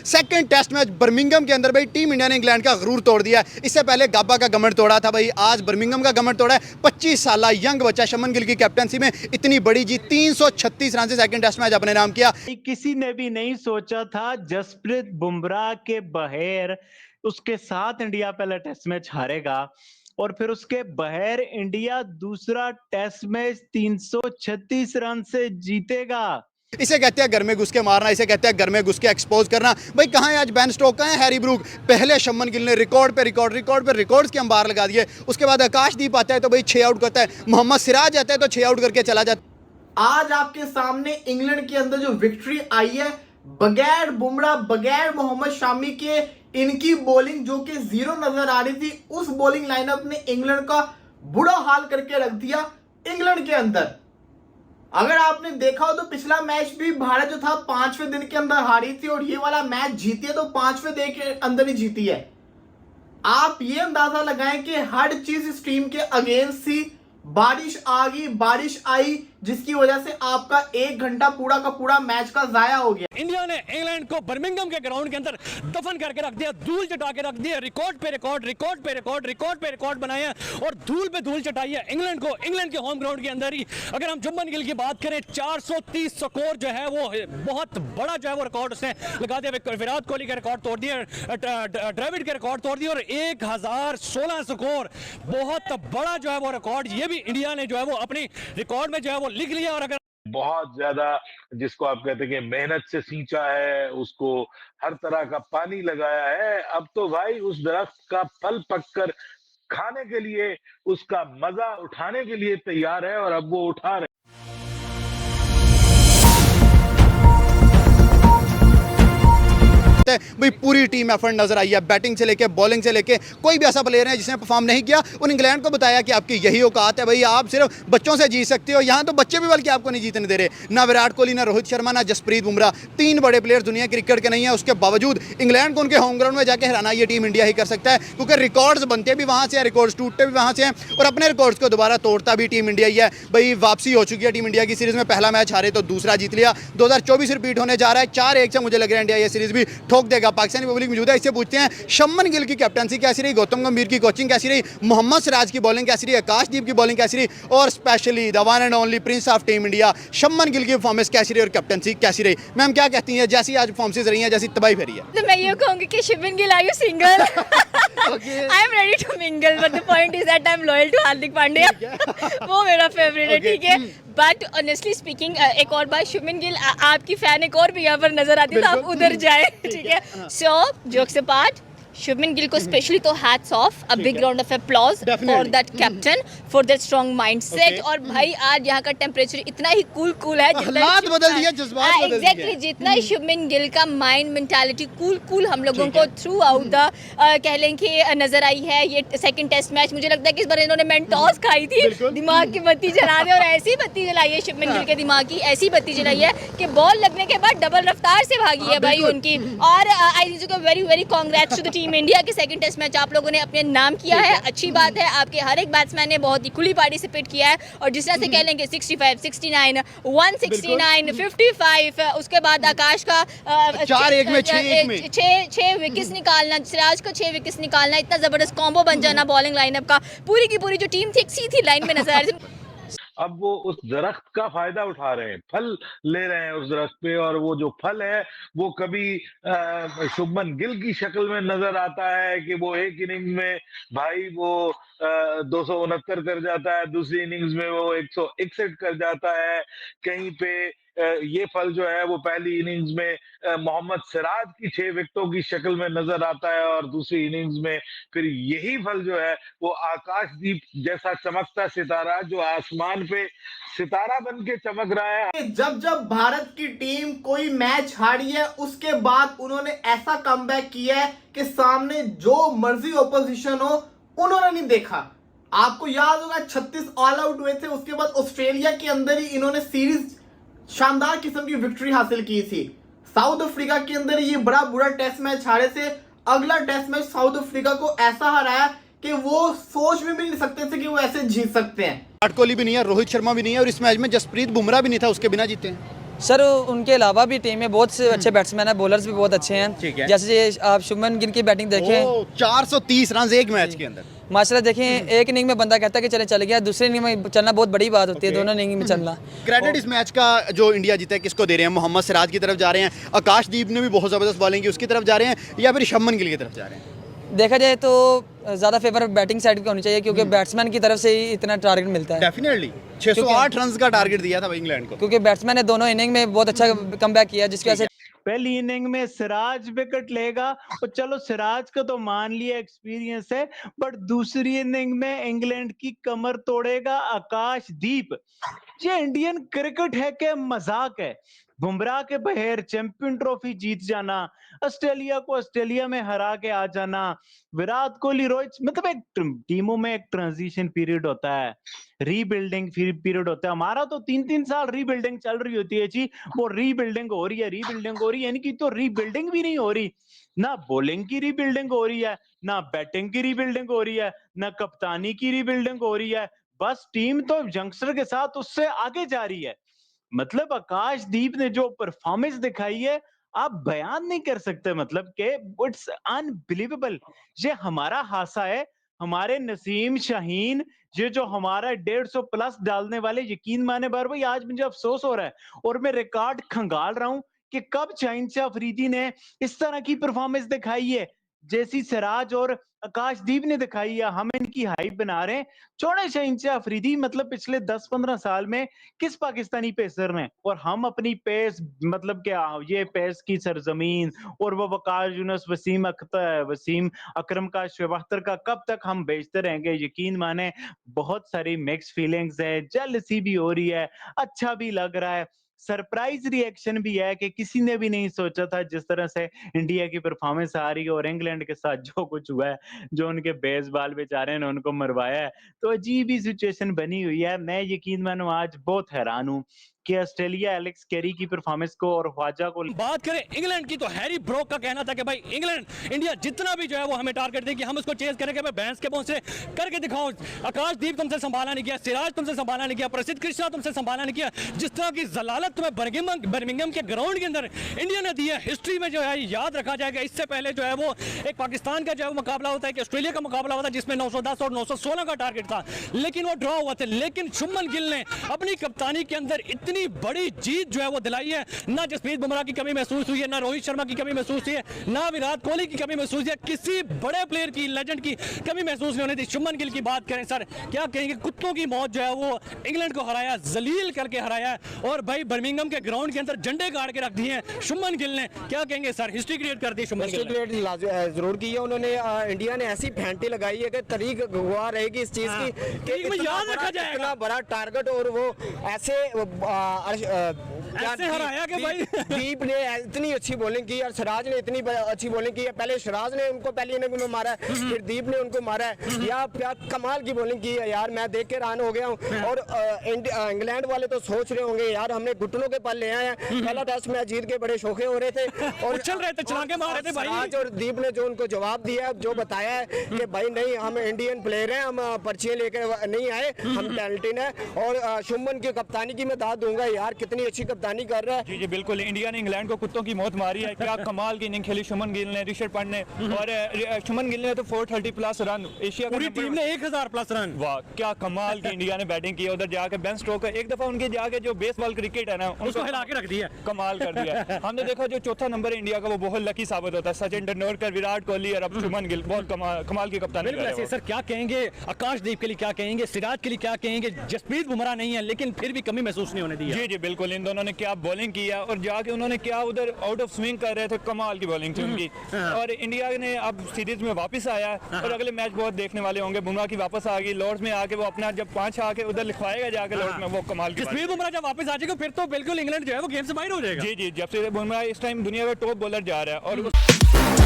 Second test match Birmingham के अंदर भाई टीम इंडिया ने इंग्लैंड का गरूर तोड़ दिया है। इससे पहले गाबा का गमंड तोड़ा था भाई, आज बर्मिंघम का गमंड तोड़ा है। 25 साल यंग बच्चा शुभमन गिल की कैप्टनसी में इतनी बड़ी जीत, 336 रन से सेकंड टेस्ट मैच अपने नाम किया। किसी ने भी नहीं सोचा था जसप्रीत बुमराह के बगैर उसके साथ इंडिया पहला टेस्ट मैच हारेगा और फिर उसके बगैर इंडिया दूसरा टेस्ट मैच 336 रन से जीतेगा। इसे कहते हैं घर में घुस के मारना, इसे कहते हैं घर में घुस के एक्सपोज करना। भाई कहाँ है आज बेन स्टोक्स, कहाँ है हैरी ब्रूक? पहले शुभमन गिल ने रिकॉर्ड पे रिकॉर्ड्स के अंबार लगा दिए। उसके बाद आकाशदीप आता है तो भाई 6 आउट करता है, मोहम्मद सिराज आता है तो 6 आउट करके चला जाता है। आज आपके सामने इंग्लैंड के अंदर जो विक्ट्री आई है बगैर बुमराह, बगैर मोहम्मद शामी के, इनकी बॉलिंग जो कि जीरो नजर आ रही थी, उस बॉलिंग लाइनअप ने इंग्लैंड का बुरा हाल करके रख दिया। इंग्लैंड के अंदर अगर आपने देखा हो तो पिछला मैच भी भारत जो था 5वें दिन के अंदर हारी थी और ये वाला मैच जीती है तो 5वें दिन के अंदर ही जीती है। आप ये अंदाजा लगाएं कि हर चीज इस टीम के अगेंस्ट थी। बारिश आ गई, बारिश आई, जिसकी वजह से आपका 1 घंटा पूरा का पूरा मैच का जाया हो गया। इंडिया ने इंग्लैंड को बर्मिंघम के ग्राउंड के अंदर दफन करके रख दिया, धूल चटा के रख दिया, रिकॉर्ड पे रिकॉर्ड बनाए हैं और धूल पे धूल चटाई है इंग्लैंड को, इंग्लैंड के होम ग्राउंड के अंदर ही। अगर हम शुभमन गिल की बात करें, 430 स्कोर जो है वो बहुत बड़ा जो है वो रिकॉर्ड उसने लगा दिया। विराट कोहली का रिकॉर्ड तोड़ दिया, द्रविड़ के रिकॉर्ड तोड़ दिया और 1016 स्कोर, बहुत बड़ा जो है वो रिकॉर्ड ये भी इंडिया ने जो है वो अपनी रिकॉर्ड में जो है वो लिख लिया। और अगर बहुत ज्यादा जिसको आप कहते हैं कि मेहनत से सींचा है, उसको हर तरह का पानी लगाया है, अब तो भाई उस दरख्त का फल पककर खाने के लिए, उसका मजा उठाने के लिए तैयार है और अब वो उठा रहे। भाई पूरी टीम एफर्ट नजर आई है, बैटिंग से लेके बॉलिंग से लेके। कोई भी ऐसा प्लेयर है जिसने परफॉर्म नहीं किया, उन इंग्लैंड को बताया कि आपकी यही औकात है भाई, आप सिर्फ बच्चों से जीत सकते हो। यहाँ तो बच्चे भी बल्कि आपको नहीं जीतने दे रहे, ना विराट कोहली, ना रोहित शर्मा, ना जसप्रीत बुमराह, 3 बड़े प्लेयर दुनिया क्रिकेट के नहीं है। उसके बावजूद इंग्लैंड को उनके होम ग्राउंड में जाके हराना ये टीम इंडिया ही कर सकता है, क्योंकि रिकॉर्ड्स बनते भी वहाँ से हैं, रिकॉर्ड्स टूटते भी वहाँ से हैं और अपने रिकॉर्ड्स को दोबारा तोड़ता भी टीम इंडिया ही है। भाई वापसी हो चुकी है टीम इंडिया की, सीरीज में पहला मैच हारे तो दूसरा जीत लिया। 2024 रिपीट होने जा रहा है, 4-1 से मुझे लग रहा है इंडिया ये सीरीज भी ठोक देगा। पाकिस्तानी पब्लिक मौजूद है, इससे पूछते हैं शुभमन गिल की कैप्टनसी कैसी रही, गौतम गंभीर की कोचिंग कैसी रही, मोहम्मद सिराज की बॉलिंग कैसी रही, आकाशदीप की बॉलिंग कैसी रही और specially the one and only Prince of team India Shubman Gill की परफॉर्मेंस कैसी रही और कैप्टनसी कैसी रही। मैम क्या कहती हैं, जैसी आज परफॉर्मेंस रही है, जैसी तबाही फेरी है? तो मैं ये कहूंगी कि Shubman Gill, are you single? I am ready to mingle but the point is that I am loyal to Hardik Pandya. वो मेरा फेवरेट है, ठीक है। बट ऑनेस्टली स्पीकिंग, एक और बात, शुभमन गिल आपकी फैन एक और भी यहाँ पर नजर आती है, तो आप उधर जाए, ठीक है। सो जोक्स अपार्ट, शुभमन गिल को स्पेशली तो hats off, a big round of applause for that captain, for that strong mindset. और भाई आज यहाँ का टेम्परेचर इतना ही कूल है, हालात बदल दिए, जज्बात बदल दिए। एग्जैक्टली, जितना शुभमन गिल का माइंड मेंटालिटी कूल हम लोगों को थ्रू आउट द कह लें कि नजर आई है। ये सेकंड टेस्ट मैच, मुझे लगता है कि इस बार इन्होंने मेंटोस खाई थी, दिमाग की बत्ती जला दे, और ऐसी बत्ती जलाई है शुभमन गिल के दिमाग की, ऐसी बत्ती जलाई है कि बॉल लगने के बाद डबल रफ्तार से भागी है भाई उनकी। और I think very very congrats to the team India के सेकंड टेस्ट मैच आप लोगों ने अपने नाम किया है, अच्छी बात है। आपके हर एक बैट्समैन ने बहुत ही खुली पार्टिसिपेट किया है और जिस तरह से कह लेंगे 65, 69, 169, 55, उसके बाद आकाश का 4-1 में 6 विकेट्स निकालना, सिराज का 6 विकेट्स निकालना, इतना जबरदस्त कॉम्बो बन जाना बॉलिंग लाइनअप का। पूरी की पूरी जो टीम थी एक सीधी लाइन में नजर आ रही थी। अब वो उस दरख्त का फायदा उठा रहे हैं, फल ले रहे हैं उस दरख्त पे, और वो जो फल है वो कभी शुभमन गिल की शक्ल में नजर आता है कि वो एक इनिंग में भाई वो 269 कर जाता है, दूसरी इनिंग्स में वो 161 कर जाता है। कहीं पे ये फल जो है वो पहली इनिंग्स में मोहम्मद सिराज की 6 विकेटों की शक्ल में नजर आता है और दूसरी इनिंग्स में फिर यही फल जो है वो आकाशदीप जैसा चमकता सितारा जो आसमान पे सितारा बन के चमक रहा है। जब भारत की टीम कोई मैच हारी है, उसके बाद उन्होंने ऐसा कमबैक किया है कि सामने जो मर्जी ऑपोजिशन हो उन्होंने नहीं देखा। आपको याद होगा 36 ऑल आउट हुए थे, उसके बाद ऑस्ट्रेलिया के अंदर ही इन्होंने सीरीज शानदार किस्म की विक्ट्री हासिल की थी। साउथ अफ्रीका के अंदर ये बड़ा बुरा टेस्ट मैच हारे थे, अगला टेस्ट मैच साउथ अफ्रीका को ऐसा हराया कि वो सोच में भी नहीं सकते थे कि वो ऐसे जीत सकते हैं। विराट कोहली भी नहीं है, रोहित शर्मा भी नहीं है और इस मैच में जसप्रीत बुमराह भी नहीं था, उसके बिना जीते हैं। सर उनके अलावा भी टीम में बहुत से अच्छे बैट्समैन हैं, बॉलर्स भी बहुत अच्छे ठीक है। हैं। जैसे आप शुभमन गिल की बैटिंग देखें, 430 रन एक मैच के अंदर। माशाल्लाह देखें, एक इनिंग में बंदा कहता है कि चले गया, दूसरे इनिंग में चलना बहुत बड़ी बात होती है, दोनों इनिंग में चलना। क्रेडिट इस मैच का जो इंडिया जीता है किसको दे रहे हैं? मोहम्मद सिराज की तरफ जा रहे हैं, आकाशदीप ने भी बहुत ज़बरदस्त बॉलिंग की, उसकी तरफ जा रहे हैं, या फिर शुभमन गिल की तरफ जा रहे हैं? देखा जाए तो ज़्यादा फेवर बैटिंग साइड की होनी चाहिए, क्योंकि बैट्समैन की तरफ से ही इतना टारगेट मिलता है। डेफिनेटली 608 रन का टारगेट दिया था भाई इंग्लैंड को। क्योंकि बैट्समैन ने दोनों इनिंग में बहुत अच्छा कमबैक किया, जिसकी वजह से पहली इनिंग में सिराज विकेट लेगा, और चलो सिराज का तो मान लिया एक्सपीरियंस है, बट दूसरी इनिंग में इंग्लैंड की कमर तोड़ेगा आकाशदीप। ये इंडियन क्रिकेट है कि मजाक है? बुमराह के बगैर चैंपियन ट्रॉफी जीत जाना, ऑस्ट्रेलिया को ऑस्ट्रेलिया में हरा के आ जाना, विराट कोहली, रोहित, मतलब एक टीमों में एक ट्रांजिशन पीरियड होता है, रीबिल्डिंग पीरियड होता है। हमारा तो 3-3 साल रीबिल्डिंग चल रही होती है जी, वो रीबिल्डिंग हो रही है, रीबिल्डिंग हो रही है, इनकी तो रीबिल्डिंग भी नहीं हो रही। ना बॉलिंग की रीबिल्डिंग हो रही है, ना बैटिंग की रीबिल्डिंग हो रही है, ना कप्तानी की रीबिल्डिंग हो रही है। बस टीम तो यंगस्टर के साथ उससे आगे जा रही है। मतलब आकाशदीप ने जो परफॉर्मेंस दिखाई है, आप बयान नहीं कर सकते, मतलब कि इट्स अनबिलीवेबल। ये हमारा हासा है, हमारे नसीम शाहीन, ये जो हमारा 150 प्लस डालने वाले, यकीन माने बार भाई, आज मुझे अफसोस हो रहा है और मैं रिकॉर्ड खंगाल रहा हूं कि कब शाहिन अफरीदी ने इस तरह की परफॉर्मेंस दिखाई है जैसी सिराज और आकाशदीप ने दिखाई है। हम इनकी हाइप बना रहे हैं, छोड़े शाहिन अफरीदी, मतलब पिछले 10-15 साल में किस पाकिस्तानी पेसर ने, और हम अपनी पेस, मतलब क्या ये पेस की सरजमीन और वो वकार यूनुस, वसीम अख्तर, वसीम अकरम का, शुएब अख्तर का कब तक हम बेचते रहेंगे? यकीन माने बहुत सारी मिक्स फीलिंग्स है, जेलसी भी हो रही है, अच्छा भी लग रहा है, सरप्राइज रिएक्शन भी है कि किसी ने भी नहीं सोचा था जिस तरह से इंडिया की परफॉर्मेंस आ रही है, और इंग्लैंड के साथ जो कुछ हुआ है, जो उनके बेसबॉल बेचारे ने उनको मरवाया है, तो अजीब ही सिचुएशन बनी हुई है। मैं यकीन मानो आज बहुत हैरान हूँ कि ऑस्ट्रेलिया एलेक्स कैरी की परफॉर्मेंस को और ख्वाजा को। बात करें इंग्लैंड की तो हैरी ब्रोक का कहना था कि भाई इंग्लैंड इंडिया जितना भी जो है वो हमें टारगेट देगी, हम उसको चेज करेंगे, भाई भैंस के पहुंचे करके दिखाओ। आकाशदीप तुमसे संभाला नहीं किया, सिराज तुमसे संभाला नहीं किया, प्रसिद्ध कृष्णा तुमसे संभाला नहीं किया। जिस तरह की जलालत तुम्हें बर्मिंघम के ग्राउंड के अंदर इंडिया ने दी है, हिस्ट्री में जो है याद रखा जाएगा। इससे पहले जो है वो एक पाकिस्तान का जो है वो मुकाबला होता है, कि ऑस्ट्रेलिया का मुकाबला होता है, जिसमें 910 और 916 का टारगेट था, लेकिन वो ड्रॉ हुआ था। लेकिन शुभमन गिल ने अपनी कप्तानी के अंदर इतनी बड़ी जीत जो है वो दिलाई है। ना जसप्रीत बुमराह की कमी महसूस हुई है, ना रोहित शर्मा की कमी महसूस हुई है, ना विराट कोहली की कमी महसूस हुई है, किसी बड़े प्लेयर की, लेजेंड की कमी महसूस नहीं होनी थी। शुभमन गिल की बात करें सर, क्या कहेंगे? कुत्तों की मौत जो है वो इंग्लैंड को हराया, जलील करके हराया, और भाई बर्मिंघम के ग्राउंड के अंदर झंडे गाड़ के रख दिए हैं शुभमन गिल ने। क्या कहेंगे सर? हिस्ट्री क्रिएट कर दी शुभमन गिल ने। जरूर की है उन्होंने। इंडिया ने ऐसी फेंटी लगाई है कि तारीख गवाह रहेगी इस चीज की कि याद रखा जाएगा, इतना बड़ा टारगेट, और वो ऐसे ऐसे हराया कि भाई दीप ने इतनी अच्छी बॉलिंग की और सिराज ने इतनी अच्छी बॉलिंग की है। पहले सिराज ने उनको पहली इनिंग में मारा है, फिर दीप ने उनको मारा है। या क्या कमाल की बॉलिंग की है यार, मैं देख के हैरान हो गया हूँ। और इंग्लैंड वाले तो सोच रहे होंगे यार हमने घुटनों के पल ले आए हैं, पहला टेस्ट मैच जीत के बड़े शौके हो रहे थे और चल रहे थे, छलांगे मार रहे थे भाई। सिराज और दीप ने जो उनको जवाब दिया, जो बताया है कि भाई नहीं, हम इंडियन प्लेयर हैं, हम पर्चियां लेकर नहीं आए, हम टैलेंटेड हैं। और शुभमन की कप्तानी की मैं दाद दूंगा यार, कितनी अच्छी कप्तानी कर रहा है। जी बिल्कुल, इंडिया ने इंग्लैंड को कुत्तों की मौत मारी है। क्या कमाल की इनिंग खेली शुभमन गिल ने, ऋषभ पंत ने, और शुभमन गिल ने तो 430 प्लस रन, एशिया पूरी टीम ने 1000 प्लस रन। वाह, क्या कमाल की इंडिया ने बैटिंग की। उधर जाके बेन स्टोकर, एक दफा उनके जाके जो बेसबॉल क्रिकेट है ना, उसको हिला के रख दिया, कमाल कर दिया। हमने देखा जो चौथा नंबर इंडिया का वो बहुत लकी साबित होता है। सचिन तेंदुलकर, विराट कोहली और अब शुभमन गिल, बहुत कमाल की कप्तानी कर रहे हैं। सर क्या कहेंगे आकाशदीप के लिए, क्या कहेंगे सिराज के लिए, क्या कहेंगे? जसप्रीत बुमराह नहीं है लेकिन फिर भी कमी महसूस नहीं होने दी। जी बिल्कुल, इन दोनों ने क्या बॉलिंग की है, और जाके उन्होंने क्या उधर आउट ऑफ स्विंग कर रहे थे, कमाल की बॉलिंग थी उनकी। और इंडिया ने अब सीरीज में वापस आया है, और अगले मैच बहुत देखने वाले होंगे। बुमराह की वापस आ गई लॉर्ड्स में आके, वो अपना जब 5 आके उधर लिखवाएगा जाके लॉर्ड्स में, वो कमाल की। जसप्रीत बुमराह जब वापस आ जाएगा फिर तो बिल्कुल इंग्लैंड जो है वो गेम से बाहर हो जाएगा। जी, जब से बुमराह इस टाइम दुनिया का टॉप बॉलर जा रहा है। और